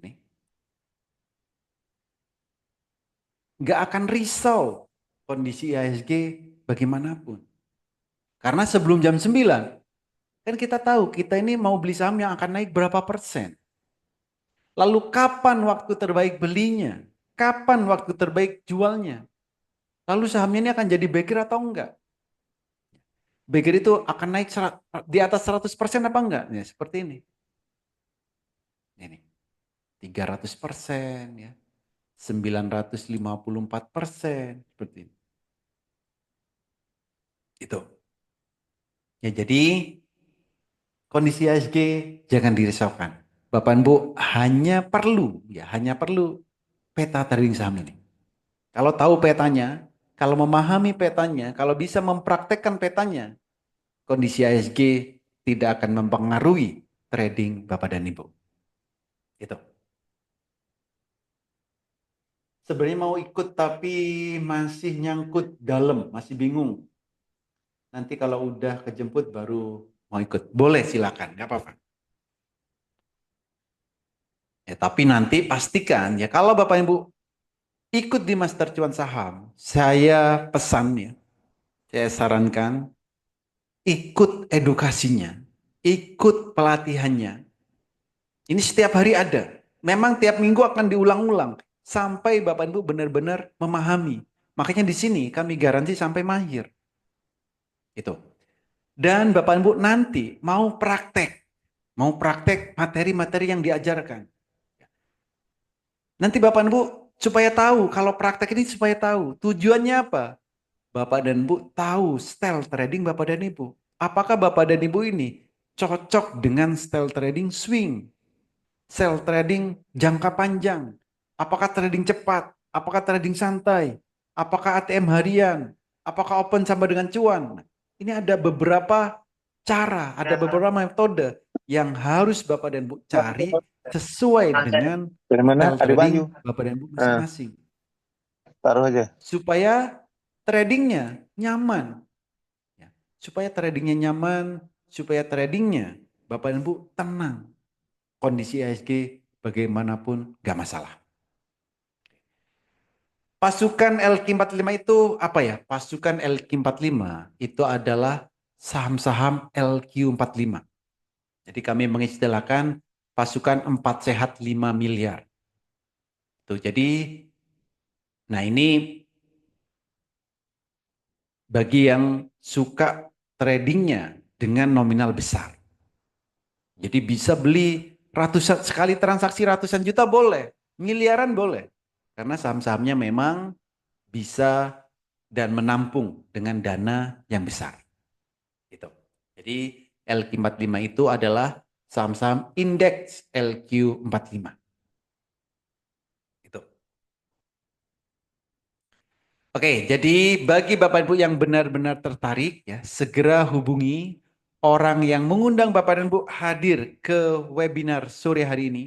ini nggak akan risau kondisi IHSG bagaimanapun. Karena sebelum jam 9, kan kita tahu kita ini mau beli saham yang akan naik berapa persen. Lalu kapan waktu terbaik belinya? Kapan waktu terbaik jualnya? Lalu sahamnya ini akan jadi bagger atau enggak? Bagger itu akan naik di atas 100% apa enggak? Ya, seperti ini. Ini 300% ya. 954% seperti ini. Itu. Ya jadi kondisi IHSG jangan dirisaukan. Bapak Ibu hanya perlu peta trading saham ini. Kalau tahu petanya, kalau memahami petanya, kalau bisa mempraktekkan petanya, kondisi IHSG tidak akan mempengaruhi trading Bapak dan Ibu. Itu. Sebenarnya mau ikut tapi masih nyangkut dalam, masih bingung. Nanti kalau udah kejemput baru mau ikut. Boleh silakan, nggak apa-apa. Ya, tapi nanti pastikan ya kalau Bapak Ibu ikut di Master Cuan Saham, saya pesan ya, saya sarankan ikut edukasinya, ikut pelatihannya. Ini setiap hari ada. Memang tiap minggu akan diulang-ulang sampai Bapak Ibu benar-benar memahami. Makanya di sini kami garansi sampai mahir. Itu. Dan Bapak Ibu nanti mau praktek materi-materi yang diajarkan. Nanti Bapak Ibu supaya tahu, kalau praktek ini supaya tahu tujuannya apa. Bapak dan Ibu tahu style trading Bapak dan Ibu. Apakah Bapak dan Ibu ini cocok dengan style trading swing? Style trading jangka panjang? Apakah trading cepat? Apakah trading santai? Apakah ATM harian? Apakah open sama dengan cuan? Ini ada beberapa cara, ada beberapa metode yang harus Bapak dan Ibu cari sesuai dengan style trading Bapak dan Ibu masing-masing. Taruh aja. Supaya tradingnya nyaman. Ya, supaya tradingnya nyaman, supaya tradingnya Bapak dan Ibu tenang. Kondisi IHSG bagaimanapun gak masalah. Pasukan LQ45 itu apa ya? Pasukan LQ45 itu adalah saham-saham LQ45. Jadi kami mengistilahkan pasukan 4 sehat 5 miliar. Tuh, jadi nah ini bagi yang suka tradingnya dengan nominal besar. Jadi bisa beli sekali transaksi ratusan juta boleh, miliaran boleh. Karena saham-sahamnya memang bisa dan menampung dengan dana yang besar. Gitu. Jadi LQ45 itu adalah saham-saham indeks LQ45. Itu. Oke, jadi bagi Bapak Ibu yang benar-benar tertarik ya, segera hubungi orang yang mengundang Bapak dan Ibu hadir ke webinar sore hari ini.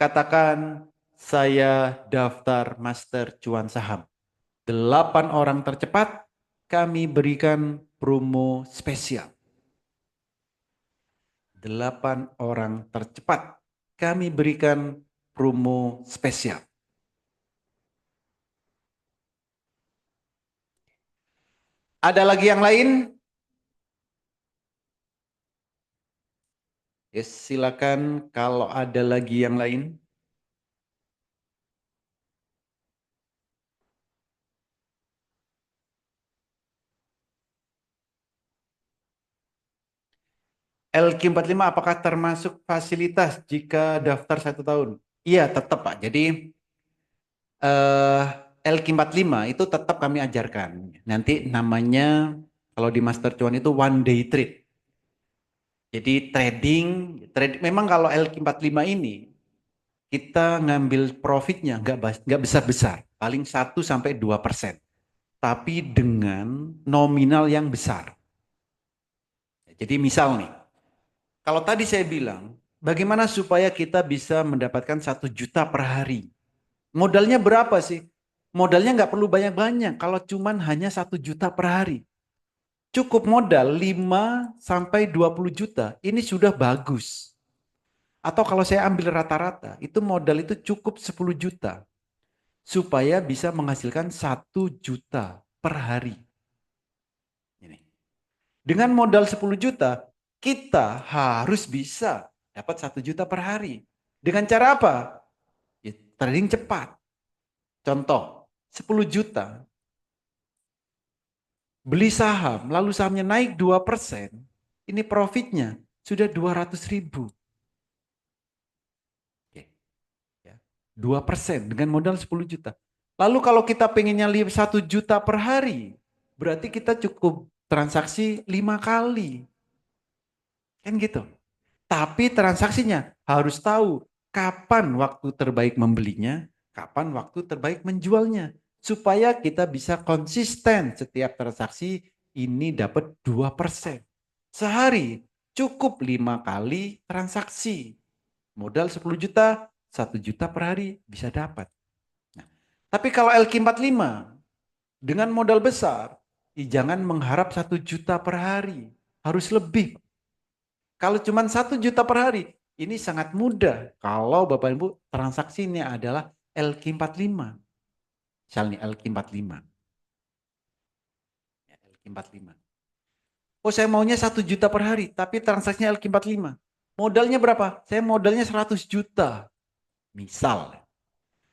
Katakan saya daftar Master Cuan Saham. 8 orang tercepat kami berikan promo spesial. 8 orang tercepat kami berikan promo spesial. Ada lagi yang lain? Yes, silakan kalau ada lagi yang lain. LQ45 apakah termasuk fasilitas jika daftar 1 tahun? Iya, tetap Pak. Jadi LQ45 itu tetap kami ajarkan. Nanti namanya kalau di Master Cuan itu one day trade. Jadi trading memang kalau LQ45 ini kita ngambil profitnya nggak besar-besar, paling 1-2%. Tapi dengan nominal yang besar. Jadi misal nih, kalau tadi saya bilang, bagaimana supaya kita bisa mendapatkan 1 juta per hari? Modalnya berapa sih? Modalnya nggak perlu banyak-banyak, kalau cuman hanya 1 juta per hari. Cukup modal 5-20 juta, ini sudah bagus. Atau kalau saya ambil rata-rata, itu modal itu cukup 10 juta. Supaya bisa menghasilkan 1 juta per hari. Ini. Dengan modal 10 juta, kita harus bisa dapat 1 juta per hari. Dengan cara apa? Ya, trading cepat. Contoh, 10 juta. Beli saham, lalu sahamnya naik 2%. Ini profitnya sudah 200.000. 2% dengan modal 10 juta. Lalu kalau kita pengennya 1 juta per hari, berarti kita cukup transaksi 5 kali. Kan gitu. Tapi transaksinya harus tahu kapan waktu terbaik membelinya, kapan waktu terbaik menjualnya. Supaya kita bisa konsisten setiap transaksi ini dapat 2%. Sehari cukup 5 kali transaksi. Modal 10 juta, 1 juta per hari bisa dapat. Nah, tapi kalau LQ45 dengan modal besar, jangan mengharap 1 juta per hari. Harus lebih. Kalau cuma 1 juta per hari, ini sangat mudah. Kalau Bapak Ibu transaksinya adalah LQ45. Misalnya LQ45. Ya, LQ45. Oh, saya maunya 1 juta per hari, tapi transaksinya LQ45. Modalnya berapa? Saya modalnya 100 juta. Misal,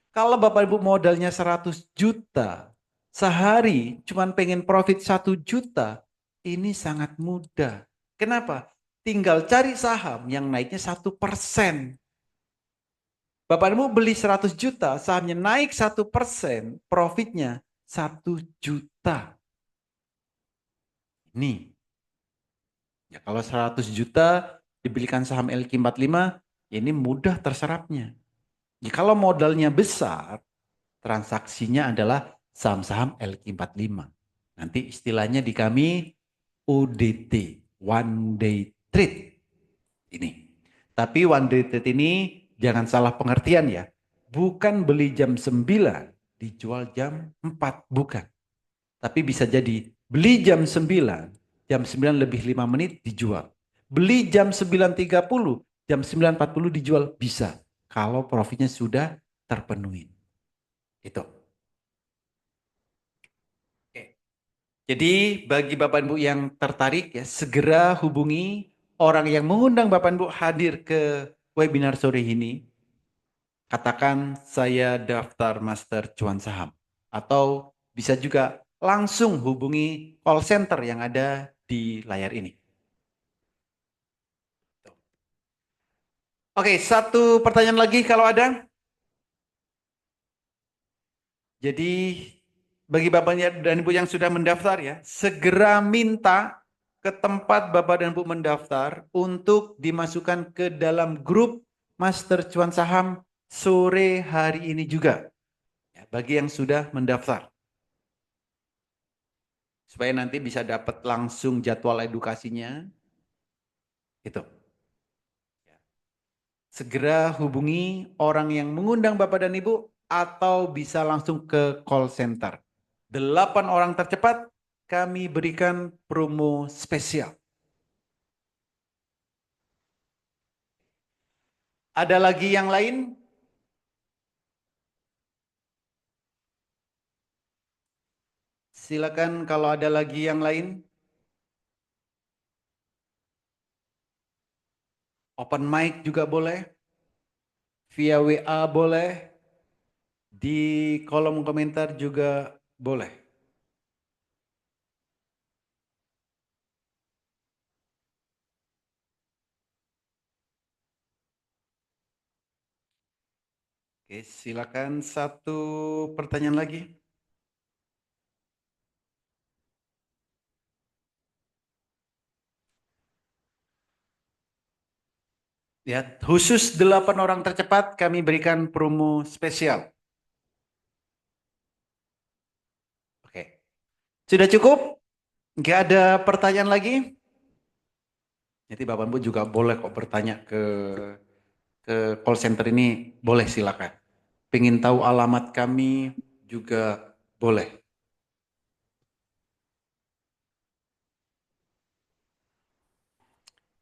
kalau Bapak Ibu modalnya 100 juta, sehari cuma pengen profit 1 juta, ini sangat mudah. Kenapa? Tinggal cari saham yang naiknya 1%. Bapak Ibu beli 100 juta, sahamnya naik 1%, profitnya 1 juta. Ini. Ya, kalau 100 juta dibelikan saham LQ45, ya ini mudah terserapnya. Ya, kalau modalnya besar, transaksinya adalah saham-saham LQ45. Nanti istilahnya di kami ODT, one day trade. Ini. Tapi one day trade ini jangan salah pengertian ya. Bukan beli jam 9, dijual jam 4, bukan. Tapi bisa jadi beli jam 9, jam 9 lebih 5 menit dijual. Beli jam 9.30, jam 9.40 dijual, bisa. Kalau profitnya sudah terpenuhi. Itu. Oke. Jadi bagi Bapak Ibu yang tertarik ya, segera hubungi orang yang mengundang Bapak Ibu hadir ke webinar sore ini. Katakan saya daftar Master Cuan Saham. Atau bisa juga langsung hubungi call center yang ada di layar ini. Oke, satu pertanyaan lagi kalau ada. Jadi bagi Bapak dan Ibu yang sudah mendaftar ya, segera minta ke tempat Bapak dan Ibu mendaftar untuk dimasukkan ke dalam grup Master Cuan Saham sore hari ini juga. Ya, bagi yang sudah mendaftar. Supaya nanti bisa dapat langsung jadwal edukasinya. Gitu. Segera hubungi orang yang mengundang Bapak dan Ibu atau bisa langsung ke call center. 8 orang tercepat kami berikan promo spesial. Ada lagi yang lain? Silakan kalau ada lagi yang lain. Open mic juga boleh. Via WA boleh. Di kolom komentar juga boleh. Oke, silakan satu pertanyaan lagi. Ya, khusus 8 orang tercepat kami berikan promo spesial. Oke. Sudah cukup? Nggak ada pertanyaan lagi? Jadi Bapak Ibu juga boleh kok bertanya ke call center ini, boleh silakan. Pengen tahu alamat kami juga boleh.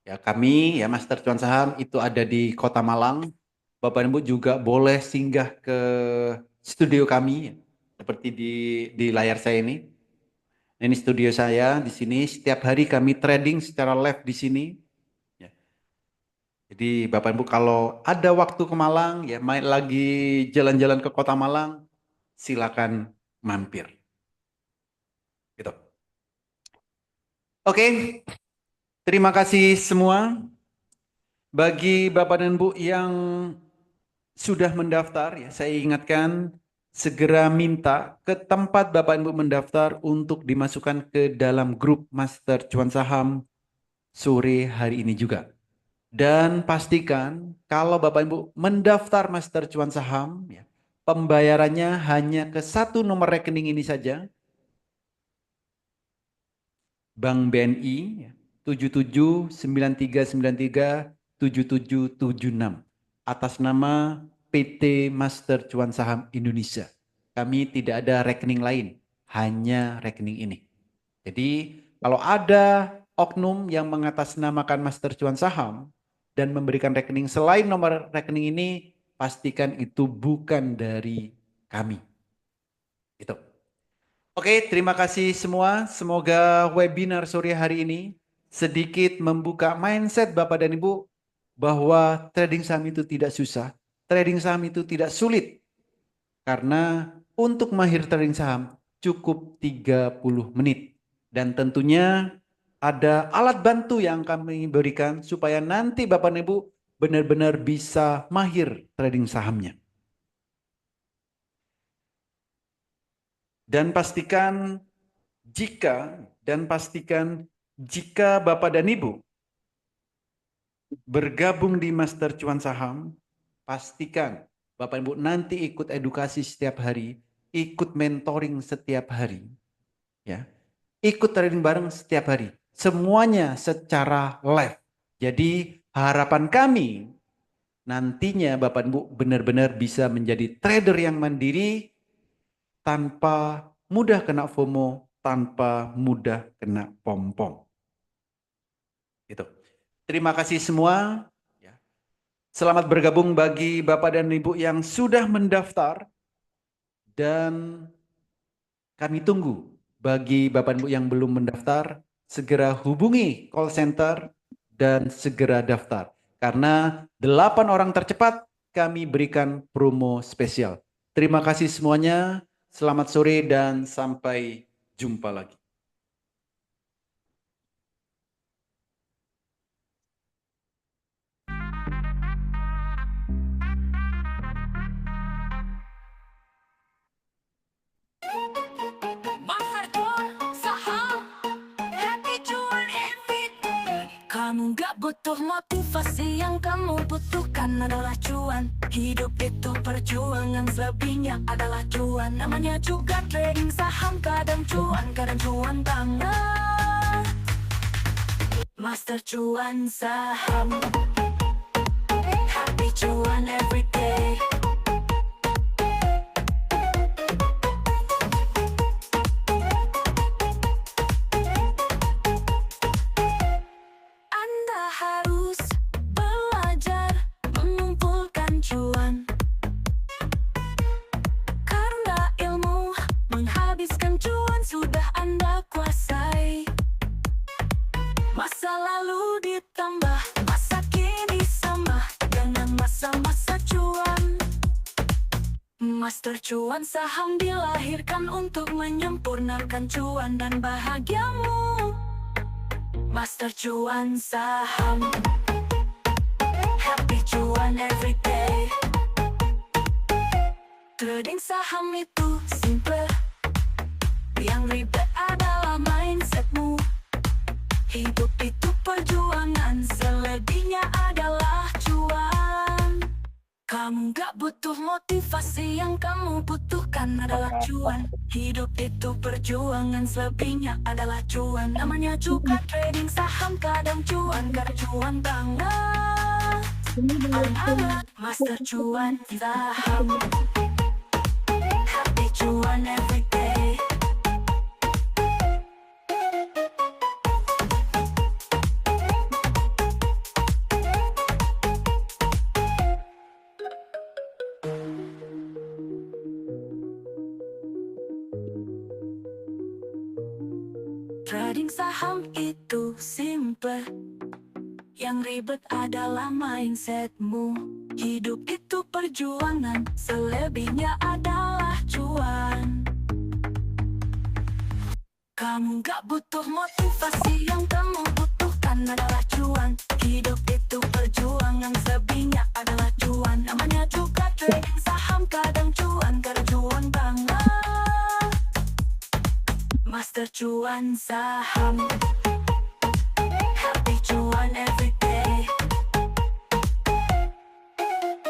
Ya, kami ya Master Cuan Saham itu ada di Kota Malang. Bapak Ibu juga boleh singgah ke studio kami seperti di layar saya ini. Ini studio saya di sini. Setiap hari kami trading secara live di sini. Ya. Jadi Bapak Ibu kalau ada waktu ke Malang, ya main lagi jalan-jalan ke Kota Malang, silakan mampir. Gitu. Oke, terima kasih semua. Bagi Bapak dan Ibu yang sudah mendaftar, ya saya ingatkan segera minta ke tempat Bapak Ibu mendaftar untuk dimasukkan ke dalam grup Master Cuan Saham sore hari ini juga. Dan pastikan kalau Bapak Ibu mendaftar Master Cuan Saham, ya, pembayarannya hanya ke satu nomor rekening ini saja. Bank BNI 7793937776 atas nama PT Master Cuan Saham Indonesia. Kami tidak ada rekening lain, hanya rekening ini. Jadi kalau ada oknum yang mengatasnamakan Master Cuan Saham dan memberikan rekening selain nomor rekening ini, pastikan itu bukan dari kami. Itu. Oke, terima kasih semua. Semoga webinar sore hari ini sedikit membuka mindset Bapak dan Ibu bahwa trading saham itu tidak susah. Trading saham itu tidak sulit. Karena untuk mahir trading saham cukup 30 menit. Dan tentunya ada alat bantu yang kami berikan supaya nanti Bapak dan Ibu benar-benar bisa mahir trading sahamnya. Dan pastikan jika Bapak dan Ibu bergabung di Master Cuan Saham, pastikan Bapak Ibu nanti ikut edukasi setiap hari, ikut mentoring setiap hari, ya, ikut trading bareng setiap hari, semuanya secara live. Jadi harapan kami nantinya Bapak Ibu benar-benar bisa menjadi trader yang mandiri, tanpa mudah kena FOMO, tanpa mudah kena pom-pom. Itu. Terima kasih semua. Selamat bergabung bagi Bapak dan Ibu yang sudah mendaftar. Dan kami tunggu bagi Bapak dan Ibu yang belum mendaftar, segera hubungi call center dan segera daftar. Karena 8 orang tercepat kami berikan promo spesial. Terima kasih semuanya. Selamat sore dan sampai jumpa lagi. Master Cuan Saham, Happy Cuan Kamu gak butuh motivasi, yang kamu butuhkan adalah cuan. Hidup itu perjuangan, selebihnya adalah cuan. Namanya juga trading saham, kadang cuan banget. Master cuan saham, happy cuan everyday. Anda harus belajar mengumpulkan cuan, karena ilmu menghabiskan cuan sudah Anda kuasai. Masa lalu ditambah masa kini sama dengan masa-masa cuan. Master cuan saham dilahirkan untuk menyempurnakan cuan dan bahagiamu. Master cuan saham, happy cuan everyday. Trading saham itu simple, yang ribet adalah mindsetmu. Hidup itu perjuangan, selebihnya adalah cuan. Kamu gak butuh motivasi, yang kamu butuhkan adalah cuan. Hidup itu perjuangan, selebihnya adalah cuan. Namanya juga trading saham, kadang cuan banget. Master cuan saham, happy cuan everyday. Trading saham itu simple, yang ribet adalah mindsetmu. Hidup itu perjuangan, selebihnya adalah cuan. Kamu gak butuh motivasi, yang kamu butuhkan adalah cuan. Hidup itu perjuangan, selebihnya adalah cuan. Namanya juga trading saham, kadang cuan banget. Master cuan saham, happy cuan everyday.